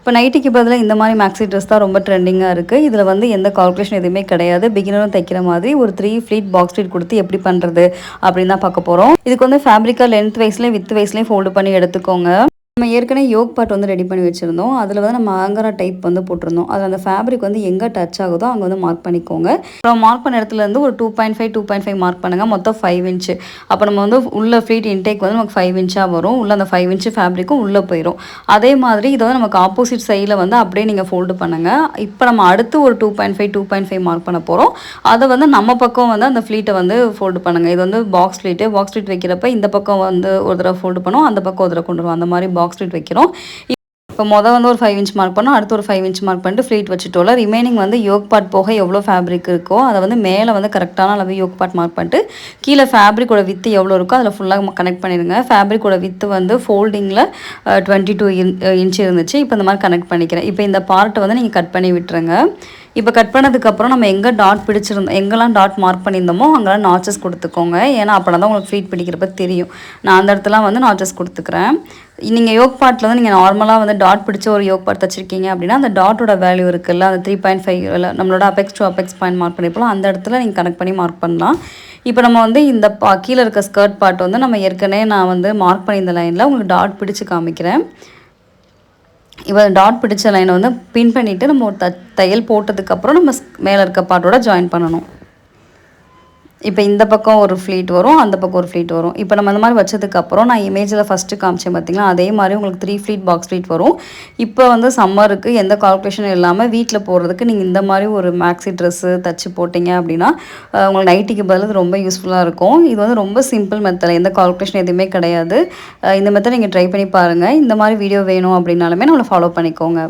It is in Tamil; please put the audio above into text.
இப்போ நைட்டிக்கு பதிலாக இந்த மாதிரி மேக்ஸி ட்ரெஸ் தான் ரொம்ப ட்ரெண்டிங்காக இருக்குது. இதில் வந்து எந்த கால்குலேஷன் எதுவுமே கிடையாது. பிகினரும் தைக்கிற மாதிரி ஒரு 3 ஃப்ளீட் பாக்ஸ் ஸ்ட்ரீட் கொடுத்து எப்படி பண்ணுறது அப்படின்னு தான் பார்க்க போகிறோம். இதுக்கு வந்து ஃபேப்ரிக்கை லென்த் வைஸ்லேயும் வித் வைஸ்லேயும் ஃபோல்டு பண்ணி எடுத்துக்கோங்க. நம்ம ஏற்கனவே யோக் பார்ட் வந்து ரெடி பண்ணி வச்சுருந்தோம். அதில் வந்து நம்ம ஆங்கரா டைப் வந்து போட்டிருந்தோம். அதில் அந்த ஃபேப்ரிக் வந்து எங்கே டச் ஆகுதோ அங்கே வந்து மார்க் பண்ணிக்கோங்க. அப்புறம் மார்க் பண்ண இடத்துலேருந்து ஒரு 2.5 மார்க் பண்ணுங்கள். மொத்தம் 5 இன்ச்சு. அப்போ நம்ம வந்து உள்ள ஃப்ளீட் இன்டேக் வந்து நமக்கு 5 இன்ச்சாக வரும். உள்ள அந்த 5 இன்ச்சு ஃபேப்ரிக்கும் உள்ளே போயிடும். அதே மாதிரி இதை வந்து நமக்கு ஆப்போசிட் சைடில் வந்து அப்படியே நீங்கள் ஃபோல்டு பண்ணுங்கள். இப்போ நம்ம அடுத்து ஒரு 2.5 மார்க் பண்ண போகிறோம். அதை வந்து நம்ம பக்கம் வந்து அந்த ஃப்ளீட்டை வந்து ஃபோல்டு பண்ணுங்கள். இது வந்து பாக்ஸ் ஃப்ளீட் வைக்கிறப்ப இந்த பக்கம் வந்து ஒரு தடவை ஃபோல்டு பண்ணுவோம், அந்த பக்கம் ஒரு தடவை கொண்டு வருவோம். அந்த மாதிரி பாக்ஸ் ஃப்ளீட் வைக்கிறோம். இப்போ வந்து ஒரு 5 இன்ச் மார்க் பண்ணோம், அடுத்து ஒரு 5 இன்ச் மார்க் பண்ணிட்டு ஃப்ளீட் வச்சுட்டோம்ல. ரிமைனிங் வந்து யோக் பார்ட் போக எவ்வளோ ஃபேப்ரிக் இருக்கோ அதை வந்து மேலே வந்து கரெக்டான அளவு யோக் பார்ட் மார்க் பண்ணிட்டு கீழே ஃபேப்ரிக்கோட வித்து எவ்வளோ இருக்கோ அதில் ஃபுல்லாக கனெக்ட் பண்ணிடுங்க. ஃபேப்ரிக்கோட வித்து வந்து ஃபோல்டிங்கில் 22 இன்ச் இருந்துச்சு. இப்போ இந்த மாதிரி கனெக்ட் பண்ணிக்கிறேன். இப்போ இந்த பார்ட்டை வந்து நீங்கள் கட் பண்ணி விட்டுருங்க. இப்போ கட் பண்ணதுக்கப்புறம் நம்ம எங்கெல்லாம் டாட் மார்க் பண்ணியிருந்தோமோ அங்கெல்லாம் நாச்சஸ் கொடுத்துக்கோங்க. ஏன்னா அப்போனா தான் உங்களுக்கு ஃப்ளீட் பிடிக்கிறப்ப தெரியும். நான் அந்த இடத்துலாம் வந்து நாச்சஸ் கொடுத்துக்கிறேன். நீங்கள் யோக் பார்ட்டில் வந்து நீங்கள் நார்மலாக வந்து டாட் பிடிச்ச ஒரு யோக் பார்ட் தச்சிருக்கீங்க அப்படின்னா அந்த டாட்டோட வேல்யூ இருக்குல்ல, அந்த 3.5 நம்மளோட apex to apex point mark பண்ணிப்போம். அந்த இடத்துல நீங்கள் கனெக்ட் பண்ணி மார்க் பண்ணலாம். இப்போ நம்ம வந்து இந்த கீழே இருக்க ஸ்கர்ட் பார்ட் வந்து நம்ம ஏற்கனவே நான் வந்து மார்க் பண்ணி இந்த லைனில் உங்களுக்கு டாட் பிடிச்சு காமிக்கிறேன். இப்போ டாட் பிடிச்ச லைனை வந்து பின் பண்ணிவிட்டு நம்ம ஒரு தையல் போட்டதுக்கப்புறம் நம்ம மேலே இருக்க பார்ட்டோட ஜாயின் பண்ணணும். இப்போ இந்த பக்கம் ஒரு ஃப்ளீட் வரும், அந்த பக்கம் ஒரு ஃப்ளீட் வரும். இப்போ நம்ம அந்த மாதிரி வச்சதுக்கப்புறம் நான் இமேஜில் ஃபஸ்ட்டு காமிச்சேன் பார்த்திங்களா, அதே மாதிரி உங்களுக்கு 3 ஃப்ளீட் பாக்ஸ் ஃப்ளீட் வரும். இப்போ வந்து சம்மருக்கு எந்த கால்குலேஷனும் இல்லாமல் வீட்டில் போடுறதுக்கு நீங்கள் இந்த மாதிரி ஒரு மேக்ஸி ட்ரெஸ்ஸு தச்சு போட்டிங்க அப்படின்னா உங்களுக்கு நைட்டிக்கு பதில் ரொம்ப யூஸ்ஃபுல்லாக இருக்கும். இது வந்து ரொம்ப சிம்பிள் மெத்தட், எந்த கால்குலேஷன் எதுவுமே கிடையாது. இந்த மெத்தட் நீங்கள் ட்ரை பண்ணி பாருங்கள். இந்த மாதிரி வீடியோ வேணும் அப்படின்னாலுமே நம்மளை ஃபாலோ பண்ணிக்கோங்க.